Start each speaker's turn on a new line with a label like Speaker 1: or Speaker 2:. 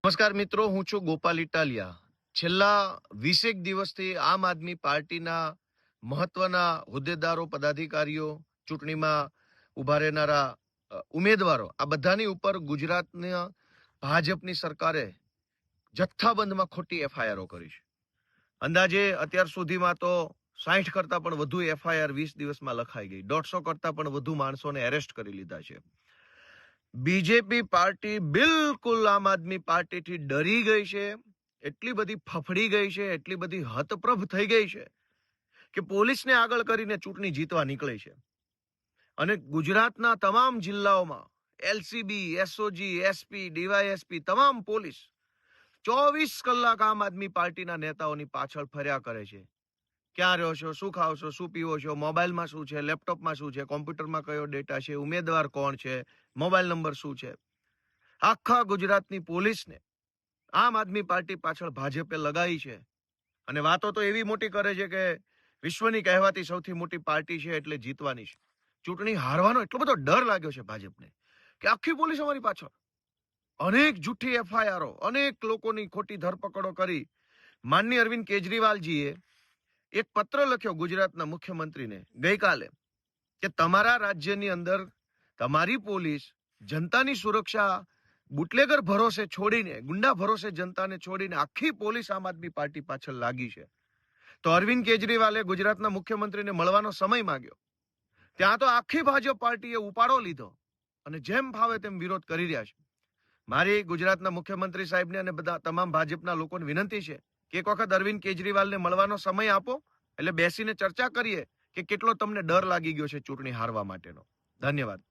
Speaker 1: નમસ્કાર મિત્રો, હું છું ગોપાલ ઇટાલિયા. છેલ્લા 20 દિવસથી આમ આદમી પાર્ટીના મહત્વના હોદ્દેદારો, પદાધિકારીઓ, ચૂંટણીમાં ઉભા રહેનારા ઉમેદવારો, આ બધાની ઉપર ગુજરાતના ભાજપની સરકારે જથ્થાબંધમાં ખોટી એફઆઈઆરો કરી છે. અંદાજે અત્યાર સુધીમાં તો 60 કરતા પણ વધુ એફઆઈઆર 20 દિવસમાં લખાઈ ગઈ. 150 કરતા પણ વધુ માણસોને એરેસ્ટ કરી લીધા છે. બીજેપી પાર્ટી બિલકુલ આમ આદમી પાર્ટીથી ડરી ગઈ છે, એટલી બધી ફફડી ગઈ છે, એટલી બધી હતપ્રભ થઈ ગઈ છે કે પોલીસને આગળ કરીને ચૂંટણી જીતવા નીકળે છે. અને ગુજરાતના તમામ જિલ્લાઓમાં એલસીબી, એસઓજી, એસપી, ડીવાયએસપી, તમામ પોલીસ 24 કલાક આમ આદમી પાર્ટીના નેતાઓની પાછળ ફર્યા કરે છે. ક્યાં રહ્યો છો, શું ખાઓ છો, શું પીવો છો, મોબાઈલમાં શું છે, લેપટોપમાં શું છે, કોમ્પ્યુટરમાં કયો ડેટા છે, ઉમેદવાર કોણ છે, મોબાઈલ નંબર શું છે. આખા ગુજરાતની પોલીસને આમ આદમી પાર્ટી પાછળ ભાજપે લગાવી છે. અને વાતો તો એવી મોટી કરે છે કે વિશ્વની કહેવાતી સૌથી મોટી પાર્ટી છે એટલે જીતવાની છે. ચૂંટણી હારવાનો એટલો બધો ડર લાગ્યો છે ભાજપને કે આખી પોલીસ અમારી પાછળ. અનેક જૂઠી એફઆઈઆરો, અનેક લોકોની ખોટી ધરપકડો કરી. માનનીય અરવિંદ કેજરીવાલજીએ એક પત્ર લખ્યો ગુજરાતના મુખ્યમંત્રીને ગઈકાલે કે તમારા રાજ્યની અંદર તમારી પોલીસ જનતાની સુરક્ષા બુટલેગર ભરોસે છોડીને, ગુંડા ભરોસે જનતાને છોડીને આખી પોલીસ આમ આદમી પાર્ટી પાછળ લાગી છે. તો અરવિંદ કેજરીવાલે ગુજરાતના મુખ્યમંત્રીને મળવાનો સમય માંગ્યો. ત્યાં તો આખી ભાજપ પાર્ટીએ ઉપાડો લીધો અને જેમ ફાવે તેમ વિરોધ કરી રહ્યા છે. મારી ગુજરાતના મુખ્યમંત્રી સાહેબને અને બધા તમામ ભાજપના લોકોને વિનંતી છે કે એક વખત અરવિંદ કેજરીવાલને મળવાનો સમય આપો, એટલે બેસીને ચર્ચા કરીએ કે કેટલો તમને ડર લાગી ગયો છે ચૂંટણી હારવા માટેનો. ધન્યવાદ.